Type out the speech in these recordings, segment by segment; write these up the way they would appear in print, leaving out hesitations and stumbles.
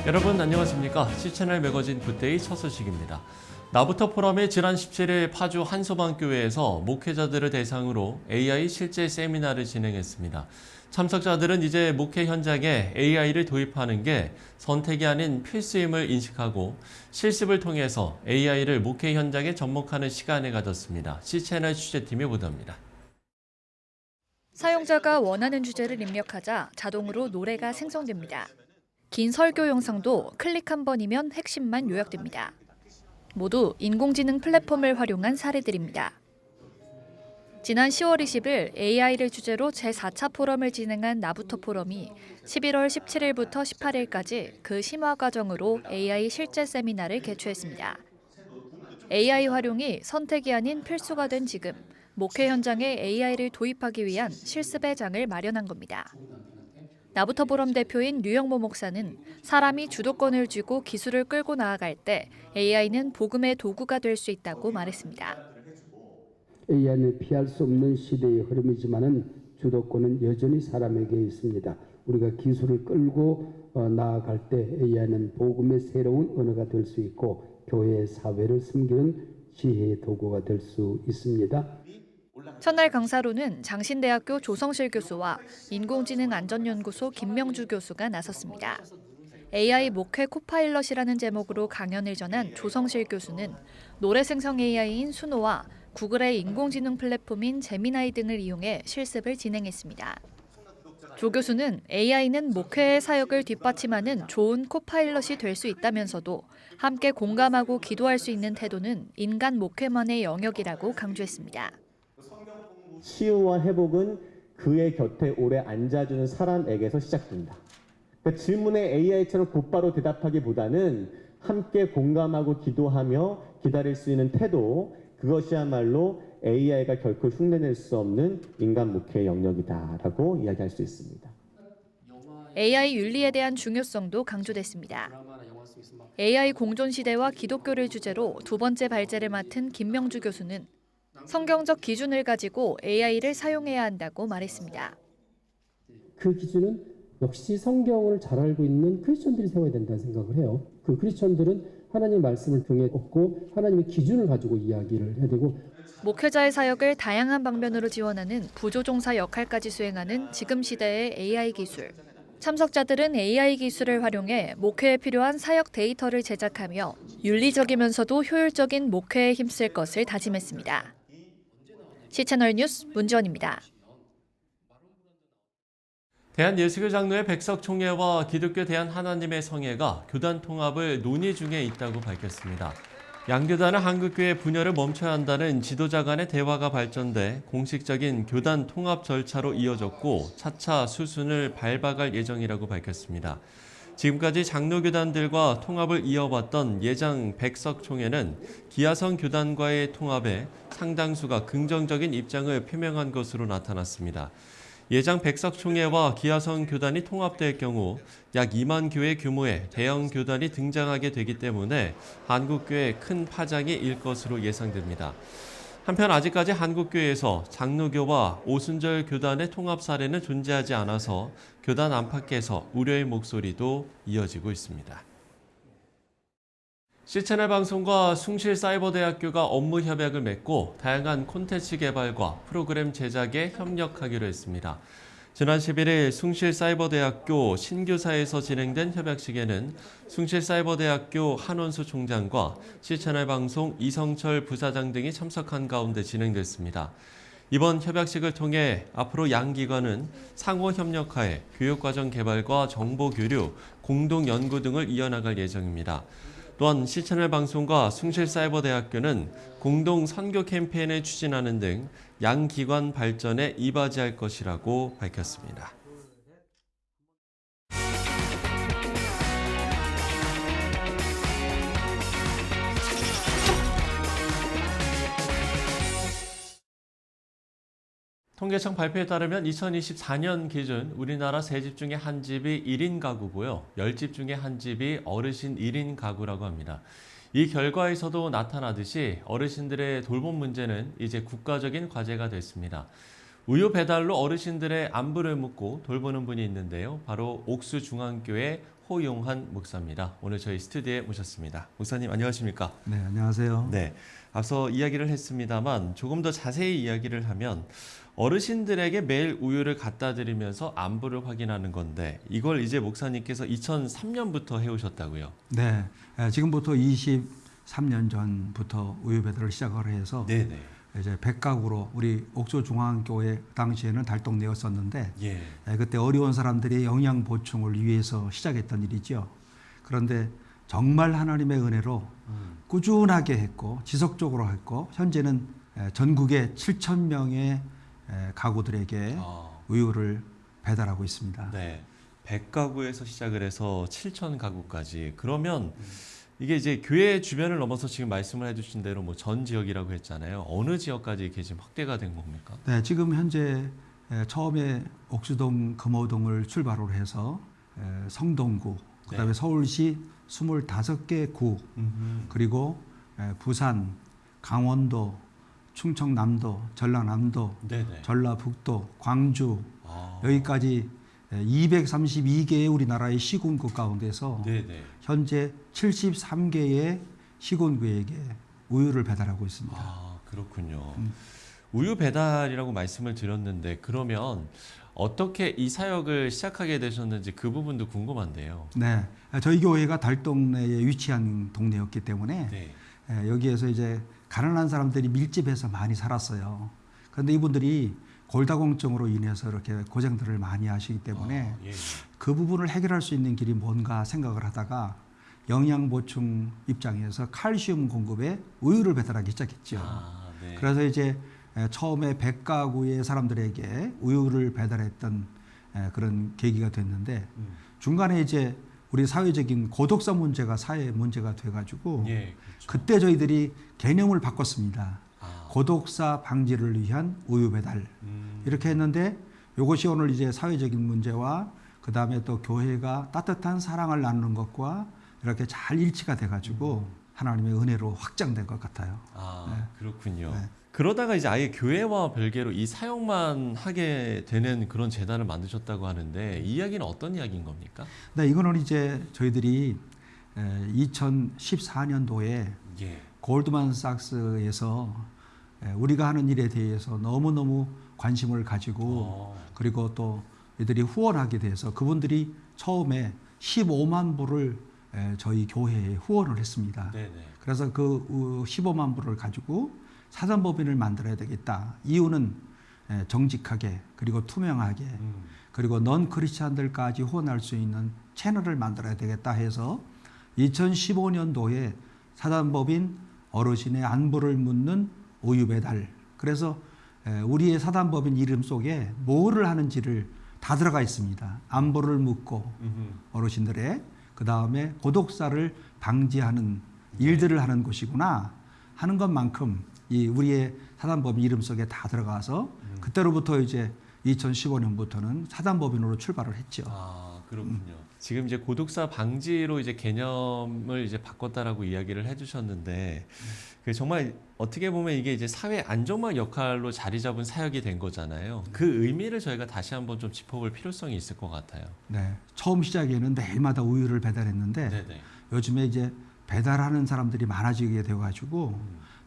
여러분 안녕하십니까? C채널 매거진 굿데이 첫 소식입니다. 나부터 포럼이 지난 17일 파주 한소방교회에서 목회자들을 대상으로 AI 실제 세미나를 진행했습니다. 참석자들은 이제 목회 현장에 AI를 도입하는 게 선택이 아닌 필수임을 인식하고 실습을 통해서 AI를 목회 현장에 접목하는 시간을 가졌습니다. C채널 취재팀이 보도합니다. 사용자가 원하는 주제를 입력하자 자동으로 노래가 생성됩니다. 긴 설교 영상도 클릭 한 번이면 핵심만 요약됩니다. 모두 인공지능 플랫폼을 활용한 사례들입니다. 지난 10월 20일 AI를 주제로 제4차 포럼을 진행한 나부터 포럼이 11월 17일부터 18일까지 그 심화 과정으로 AI 실제 세미나를 개최했습니다. AI 활용이 선택이 아닌 필수가 된 지금, 목회 현장에 AI를 도입하기 위한 실습의 장을 마련한 겁니다. 나부터 포럼 대표인 류영모 목사는 사람이 주도권을 쥐고 기술을 끌고 나아갈 때 AI는 복음의 도구가 될 수 있다고 말했습니다. AI는 피할 수 없는 시대의 흐름이지만은 주도권은 여전히 사람에게 있습니다. 우리가 기술을 끌고 나아갈 때 AI는 복음의 새로운 언어가 될 수 있고 교회 사회를 섬기는 지혜의 도구가 될 수 있습니다. 첫날 강사로는 장신대학교 조성실 교수와 인공지능 안전연구소 김명주 교수가 나섰습니다. AI 목회 코파일럿이라는 제목으로 강연을 전한 조성실 교수는 노래 생성 AI인 수노와 구글의 인공지능 플랫폼인 제미나이 등을 이용해 실습을 진행했습니다. 조 교수는 AI는 목회의 사역을 뒷받침하는 좋은 코파일럿이 될 수 있다면서도 함께 공감하고 기도할 수 있는 태도는 인간 목회만의 영역이라고 강조했습니다. 치유와 회복은 그의 곁에 오래 앉아주는 사람에게서 시작됩니다. 그러니까 질문에 AI처럼 곧바로 대답하기보다는 함께 공감하고 기도하며 기다릴 수 있는 태도, 그것이야말로 AI가 결코 흉내낼 수 없는 인간 목회의 영역이다라고 이야기할 수 있습니다. AI 윤리에 대한 중요성도 강조됐습니다. AI 공존 시대와 기독교를 주제로 두 번째 발제를 맡은 김명주 교수는 성경적 기준을 가지고 AI를 사용해야 한다고 말했습니다. 그 기준은 역시 성경을 잘 알고 있는 크리스천들이 세워야 된다는 생각을 해요. 그 크리스천들은 하나님의 말씀을 등에 업고 하나님의 기준을 가지고 이야기를 해야 되고 목회자의 사역을 다양한 방면으로 지원하는 부조종사 역할까지 수행하는 지금 시대의 AI 기술. 참석자들은 AI 기술을 활용해 목회에 필요한 사역 데이터를 제작하며 윤리적이면서도 효율적인 목회에 힘쓸 것을 다짐했습니다. C채널 뉴스 문지원입니다. 대한예수교 장로회 백석총회와 기독교 대한하나님의 성회가 교단 통합을 논의 중에 있다고 밝혔습니다. 양교단은 한국교회 분열을 멈춰야 한다는 지도자 간의 대화가 발전돼 공식적인 교단 통합 절차로 이어졌고 차차 수순을 밟아갈 예정이라고 밝혔습니다. 지금까지 장로교단들과 통합을 이어왔던 예장 백석총회는 기아성 교단과의 통합에 상당수가 긍정적인 입장을 표명한 것으로 나타났습니다. 예장 백석총회와 기아성 교단이 통합될 경우 약 2만 교회 규모의 대형 교단이 등장하게 되기 때문에 한국교회에 큰 파장이 일 것으로 예상됩니다. 한편 아직까지 한국교회에서 장로교와 오순절 교단의 통합 사례는 존재하지 않아서 교단 안팎에서 우려의 목소리도 이어지고 있습니다. C채널 방송과 숭실사이버대학교가 업무 협약을 맺고 다양한 콘텐츠 개발과 프로그램 제작에 협력하기로 했습니다. 지난 11일 숭실사이버대학교 신교사에서 진행된 협약식에는 숭실사이버대학교 한원수 총장과 C채널 방송 이성철 부사장 등이 참석한 가운데 진행됐습니다. 이번 협약식을 통해 앞으로 양 기관은 상호 협력하에 교육과정 개발과 정보 교류, 공동 연구 등을 이어나갈 예정입니다. 또한 C채널 방송과 숭실사이버대학교는 공동 선교 캠페인을 추진하는 등 양 기관 발전에 이바지할 것이라고 밝혔습니다. 통계청 발표에 따르면 2024년 기준 우리나라 3집 중에 한 집이 1인 가구고요. 10집 중에 한 집이 어르신 1인 가구라고 합니다. 이 결과에서도 나타나듯이 어르신들의 돌봄 문제는 이제 국가적인 과제가 됐습니다. 우유 배달로 어르신들의 안부를 묻고 돌보는 분이 있는데요. 바로 옥수중앙교회 호용한 목사입니다. 오늘 저희 스튜디오에 모셨습니다. 목사님 안녕하십니까? 네, 안녕하세요. 네, 앞서 이야기를 했습니다만 조금 더 자세히 이야기를 하면 어르신들에게 매일 우유를 갖다 드리면서 안부를 확인하는 건데 이걸 이제 목사님께서 2003년부터 해오셨다고요? 네, 지금부터 23년 전부터 우유 배달을 시작을 해서 네네. 이제 100가구로 우리 옥소중앙교회 당시에는 달동네였었는데 예. 그때 어려운 사람들의 영양 보충을 위해서 시작했던 일이죠. 그런데 정말 하나님의 은혜로 꾸준하게 했고 지속적으로 했고 현재는 전국의 7,000명의 가구들에게 우유를 배달하고 있습니다. 네. 100가구에서 시작을 해서 7,000가구까지. 그러면 이게 이제 교회 주변을 넘어서 지금 말씀을 해주신 대로 뭐 전 지역이라고 했잖아요. 어느 지역까지 이렇게 지금 확대가 된 겁니까? 네, 지금 현재 처음에 옥수동, 금호동을 출발로 해서 성동구, 그다음에 네. 서울시 25개 구, 그리고 부산, 강원도, 충청남도, 전라남도, 네네. 전라북도, 광주 아. 여기까지 232개의 우리나라의 시군구 가운데서 네네. 현재 73개의 시군구에게 우유를 배달하고 있습니다. 아, 그렇군요. 우유 배달이라고 말씀을 드렸는데 그러면 어떻게 이 사역을 시작하게 되셨는지 그 부분도 궁금한데요. 네, 저희 교회가 달동네에 위치한 동네였기 때문에 네. 여기에서 이제 가난한 사람들이 밀집해서 많이 살았어요. 그런데 이분들이 골다공증으로 인해서 이렇게 고생들을 많이 하시기 때문에 예. 그 부분을 해결할 수 있는 길이 뭔가 생각을 하다가 영양 보충 입장에서 칼슘 공급에 우유를 배달하기 시작했죠. 네. 그래서 이제 처음에 100가구의 사람들에게 우유를 배달했던 그런 계기가 됐는데 중간에 이제 우리 사회적인 고독사 문제가 사회 문제가 돼가지고 예, 그렇죠. 그때 저희들이 개념을 바꿨습니다. 아. 고독사 방지를 위한 우유 배달 이렇게 했는데 이것이 오늘 이제 사회적인 문제와 그 다음에 또 교회가 따뜻한 사랑을 나누는 것과 이렇게 잘 일치가 돼가지고 하나님의 은혜로 확장된 것 같아요. 아, 그렇군요. 네. 그러다가 이제 아예 교회와 별개로 이 사역만 하게 되는 그런 재단을 만드셨다고 하는데 이 이야기는 어떤 이야기인 겁니까? 네, 이거는 이제 저희들이 2014년도에 예. 골드만삭스에서 우리가 하는 일에 대해서 너무너무 관심을 가지고 그리고 또 이들이 후원하게 돼서 그분들이 처음에 15만 불을 저희 교회에 후원을 했습니다. 네네. 그래서 그 15만 불을 가지고 사단법인을 만들어야 되겠다. 이유는 정직하게 그리고 투명하게 그리고 넌 크리스찬들까지 후원할 수 있는 채널을 만들어야 되겠다 해서 2015년도에 사단법인 어르신의 안부를 묻는 우유 배달. 그래서 우리의 사단법인 이름 속에 뭐를 하는지를 다 들어가 있습니다. 안부를 묻고 어르신들의 그 다음에 고독사를 방지하는 일들을 하는 곳이구나 하는 것만큼 이 우리의 사단법인 이름 속에 다 들어가서 그때로부터 이제 2015년부터는 사단법인으로 출발을 했죠. 아, 그렇군요. 지금 이제 고독사 방지로 이제 개념을 이제 바꿨다라고 이야기를 해주셨는데 그 정말 어떻게 보면 이게 이제 사회 안정망 역할로 자리 잡은 사역이 된 거잖아요. 그 의미를 저희가 다시 한번 좀 짚어볼 필요성이 있을 것 같아요. 네, 처음 시작에는 매일마다 우유를 배달했는데 네네. 요즘에 이제 배달하는 사람들이 많아지게 되어가지고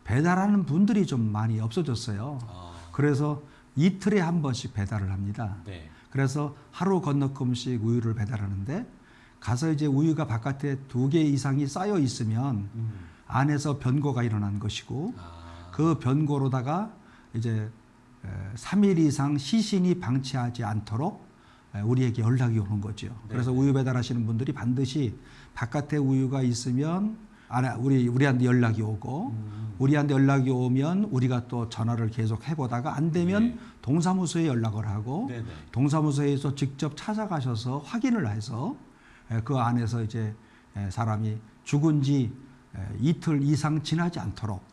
배달하는 분들이 좀 많이 없어졌어요. 그래서 이틀에 한 번씩 배달을 합니다. 네. 그래서 하루 건너끔씩 우유를 배달하는데 가서 이제 우유가 바깥에 2개 이상이 쌓여 있으면 안에서 변고가 일어난 것이고 그 변고로다가 이제 3일 이상 시신이 방치하지 않도록 우리에게 연락이 오는 거죠. 그래서 우유 배달하시는 분들이 반드시 바깥에 우유가 있으면 우리한테 연락이 오고 우리한테 연락이 오면 우리가 또 전화를 계속 해보다가 안 되면 동사무소에 연락을 하고 네네. 동사무소에서 직접 찾아가셔서 확인을 해서 그 안에서 이제 사람이 죽은 지 이틀 이상 지나지 않도록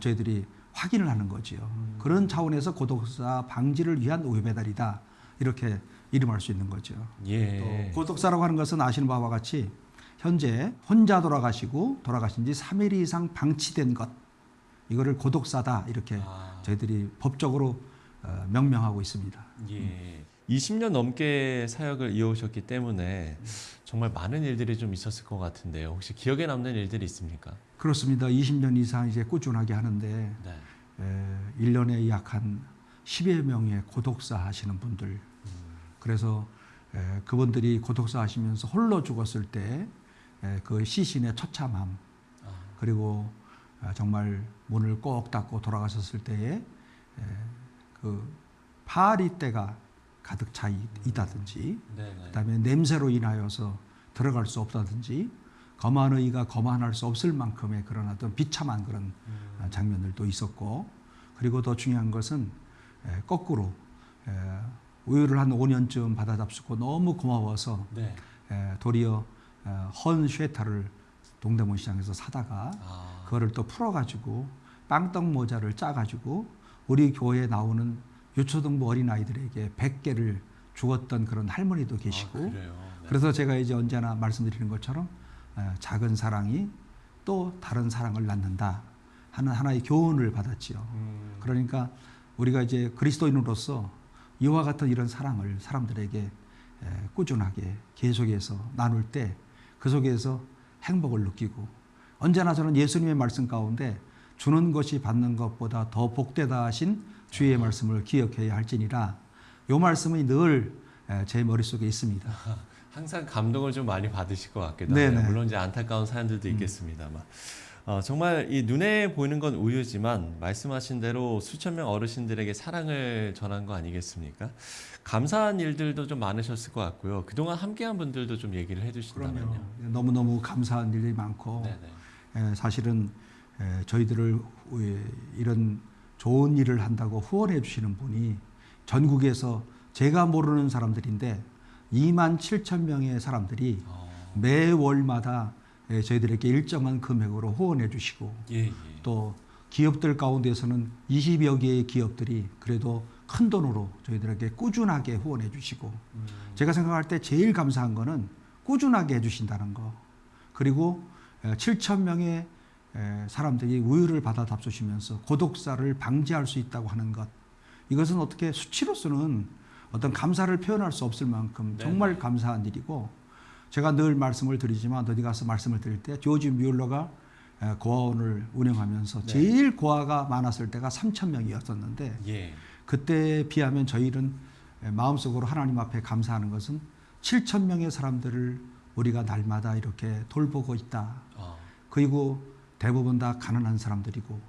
저희들이 확인을 하는 거지요. 그런 차원에서 고독사 방지를 위한 우유 배달이다. 이렇게 이름할 수 있는 거죠. 예. 또 고독사라고 하는 것은 아시는 바와 같이 현재 혼자 돌아가신 지 3일 이상 방치된 것 이거를 고독사다 이렇게 저희들이 법적으로 명명하고 있습니다. 예. 20년 넘게 사역을 이어오셨기 때문에 정말 많은 일들이 좀 있었을 것 같은데요. 혹시 기억에 남는 일들이 있습니까? 그렇습니다. 20년 이상 이제 꾸준하게 하는데 네. 1년에 약 한 10여 명의 고독사 하시는 분들. 그래서 그분들이 고독사 하시면서 홀로 죽었을 때 그 시신의 처참함, 그리고 정말 문을 꼭 닫고 돌아가셨을 때에 그 파리 때가 가득 차 있다든지, 그다음에 냄새로 인하여서 들어갈 수 없다든지, 거만 의가 거만할 수 없을 만큼의 그런 어떤 비참한 그런 장면들도 있었고, 그리고 더 중요한 것은 거꾸로 우유를 한 5년쯤 받아 잡수고 너무 고마워서 네. 도리어 헌 쉐타를 동대문 시장에서 사다가 그거를 또 풀어가지고 빵떡 모자를 짜가지고 우리 교회에 나오는 유초등부 어린아이들에게 100개를 주었던 그런 할머니도 계시고, 그래요? 네. 그래서 제가 이제 언제나 말씀드리는 것처럼 작은 사랑이 또 다른 사랑을 낳는다 하는 하나의 교훈을 받았지요. 그러니까 우리가 이제 그리스도인으로서 이와 같은 이런 사랑을 사람들에게 꾸준하게 계속해서 나눌 때 그 속에서 행복을 느끼고, 언제나 저는 예수님의 말씀 가운데 주는 것이 받는 것보다 더 복되다 하신 주의 말씀을 기억해야 할지니라, 이 말씀이 늘 제 머릿속에 있습니다. 항상 감동을 좀 많이 받으실 것 같기도 네네. 해요. 물론 이제 안타까운 사연들도 있겠습니다만. 정말 이 눈에 보이는 건 우유지만 말씀하신 대로 수천 명 어르신들에게 사랑을 전한 거 아니겠습니까? 감사한 일들도 좀 많으셨을 것 같고요. 그동안 함께한 분들도 좀 얘기를 해주신다면요. 너무너무 감사한 일이 많고, 네네. 사실은 저희들을 이런 좋은 일을 한다고 후원해 주시는 분이 전국에서 제가 모르는 사람들인데 2만 7천 명의 사람들이 매월마다 저희들에게 일정한 금액으로 후원해 주시고, 예. 또 기업들 가운데서는 20여 개의 기업들이 그래도 큰 돈으로 저희들에게 꾸준하게 후원해 주시고, 제가 생각할 때 제일 감사한 거는 꾸준하게 해주신다는 거, 그리고 7천 명의 사람들이 우유를 받아 잡수시면서 고독사를 방지할 수 있다고 하는 것, 이것은 어떻게 수치로서는 어떤 감사를 표현할 수 없을 만큼 정말 감사한 일이고, 제가 늘 말씀을 드리지만 어디 가서 말씀을 드릴 때 조지 뮬러가 고아원을 운영하면서 제일 고아가 많았을 때가 3천 명이었었는데, 예. 그때에 비하면 저희는 마음속으로 하나님 앞에 감사하는 것은 7천 명의 사람들을 우리가 날마다 이렇게 돌보고 있다. 그리고 대부분 다 가난한 사람들이고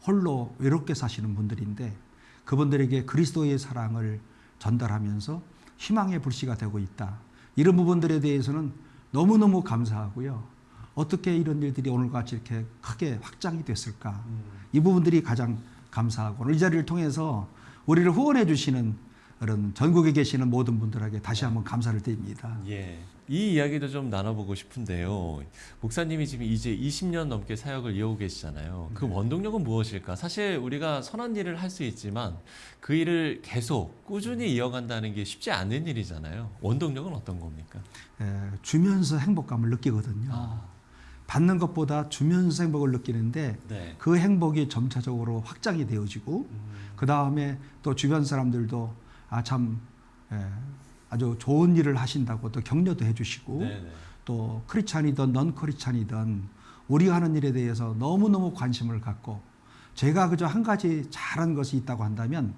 홀로 외롭게 사시는 분들인데, 그분들에게 그리스도의 사랑을 전달하면서 희망의 불씨가 되고 있다. 이런 부분들에 대해서는 너무너무 감사하고요. 어떻게 이런 일들이 오늘같이 이렇게 크게 확장이 됐을까? 이 부분들이 가장 감사하고, 오늘 이 자리를 통해서 우리를 후원해 주시는 그런 전국에 계시는 모든 분들에게 다시 한번 감사를 드립니다. 예. 이 이야기도 좀 나눠보고 싶은데요. 목사님이 지금 이제 20년 넘게 사역을 이어오고 계시잖아요. 그 원동력은 무엇일까? 사실 우리가 선한 일을 할 수 있지만 그 일을 계속 꾸준히 이어간다는 게 쉽지 않은 일이잖아요. 원동력은 어떤 겁니까? 주면서 행복감을 느끼거든요. 받는 것보다 주면서 행복을 느끼는데, 네. 그 행복이 점차적으로 확장이 되어지고, 그 다음에 또 주변 사람들도 아주 좋은 일을 하신다고 또 격려도 해주시고, 네네. 또 크리스찬이든 넌 크리스찬이든 우리가 하는 일에 대해서 너무너무 관심을 갖고, 제가 그저 한 가지 잘한 것이 있다고 한다면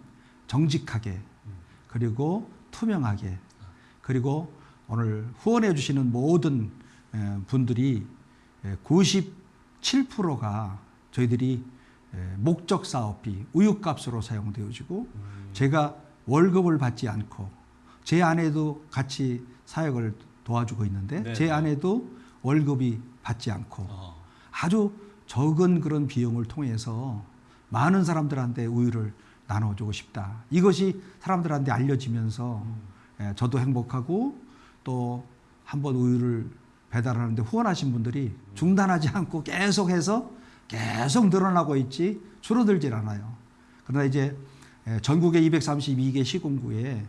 정직하게, 그리고 투명하게, 그리고 오늘 후원해 주시는 모든 분들이 97%가 저희들이 목적 사업비, 우유값으로 사용되어지고, 제가 월급을 받지 않고, 제 아내도 같이 사역을 도와주고 있는데 네네. 제 아내도 월급이 받지 않고 아주 적은 그런 비용을 통해서 많은 사람들한테 우유를 나눠주고 싶다. 이것이 사람들한테 알려지면서 저도 행복하고, 또 한번 우유를 배달하는데 후원하신 분들이 중단하지 않고 계속해서 계속 늘어나고 있지 줄어들질 않아요. 그러나 이제 전국의 232개 시군구에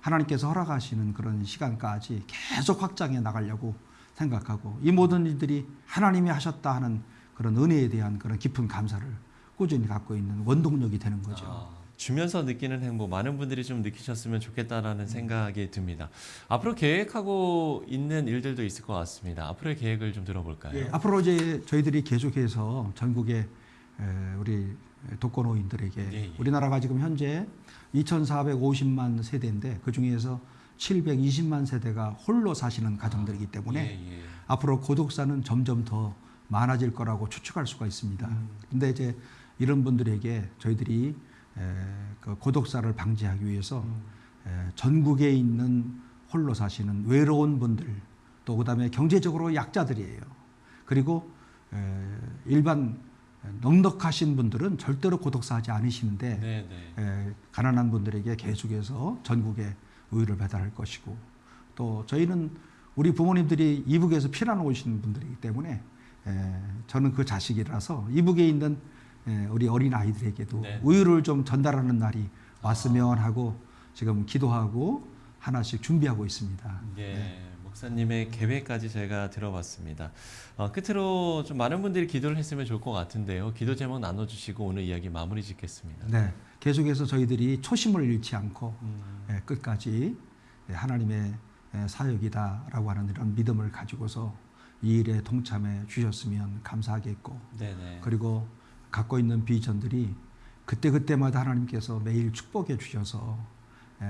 하나님께서 허락하시는 그런 시간까지 계속 확장해 나가려고 생각하고, 이 모든 일들이 하나님이 하셨다 하는 그런 은혜에 대한 그런 깊은 감사를 꾸준히 갖고 있는 원동력이 되는 거죠. 주면서 느끼는 행복 많은 분들이 좀 느끼셨으면 좋겠다라는 생각이 듭니다. 앞으로 계획하고 있는 일들도 있을 것 같습니다. 앞으로의 계획을 좀 들어볼까요? 예, 앞으로 이제 저희들이 계속해서 전국의 우리 독거노인들에게 예. 우리나라가 지금 현재 2,450만 세대인데 그 중에서 720만 세대가 홀로 사시는 가정들이기 때문에 예. 앞으로 고독사는 점점 더 많아질 거라고 추측할 수가 있습니다. 근데 이제 이런 분들에게 저희들이 그 고독사를 방지하기 위해서 전국에 있는 홀로 사시는 외로운 분들 또 그다음에 경제적으로 약자들이에요. 그리고 일반 넉넉하신 분들은 절대로 고독사하지 않으시는데 네네. 가난한 분들에게 계속해서 전국에 우유를 배달할 것이고 또 저희는 우리 부모님들이 이북에서 피난 오시는 분들이기 때문에 저는 그 자식이라서 이북에 있는 우리 어린 아이들에게도 네. 우유를 좀 전달하는 날이 왔으면 하고 지금 기도하고 하나씩 준비하고 있습니다. 예, 목사님의 계획까지 제가 들어봤습니다. 끝으로 좀 많은 분들이 기도를 했으면 좋을 것 같은데요. 기도 제목 나눠주시고 오늘 이야기 마무리 짓겠습니다. 네, 계속해서 저희들이 초심을 잃지 않고 끝까지 하나님의 사역이다라고 하는 이런 믿음을 가지고서 이 일에 동참해 주셨으면 감사하겠고 네네. 그리고 갖고 있는 비전들이 그때그때마다 하나님께서 매일 축복해 주셔서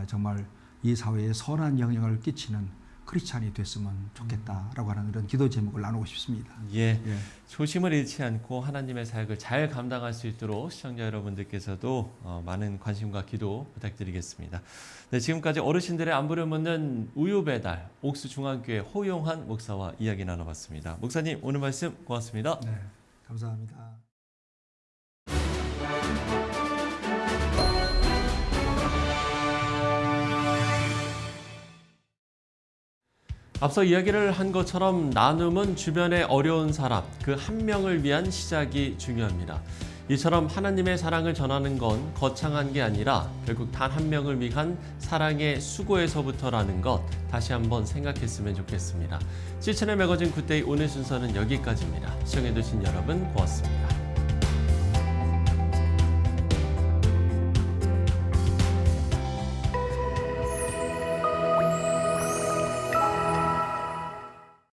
정말 이 사회에 선한 영향을 끼치는 크리스찬이 됐으면 좋겠다라고 하는 이런 기도 제목을 나누고 싶습니다. 예, 초심을 잃지 않고 하나님의 사역을 잘 감당할 수 있도록 시청자 여러분들께서도 많은 관심과 기도 부탁드리겠습니다. 네, 지금까지 어르신들의 안부를 묻는 우유배달 옥수중앙교회 호용한 목사와 이야기 나눠봤습니다. 목사님 오늘 말씀 고맙습니다. 네, 감사합니다. 앞서 이야기를 한 것처럼 나눔은 주변의 어려운 사람, 그 한 명을 위한 시작이 중요합니다. 이처럼 하나님의 사랑을 전하는 건 거창한 게 아니라 결국 단 한 명을 위한 사랑의 수고에서부터라는 것 다시 한번 생각했으면 좋겠습니다. 시천의 매거진 굿데이 오늘 순서는 여기까지입니다. 시청해주신 여러분 고맙습니다.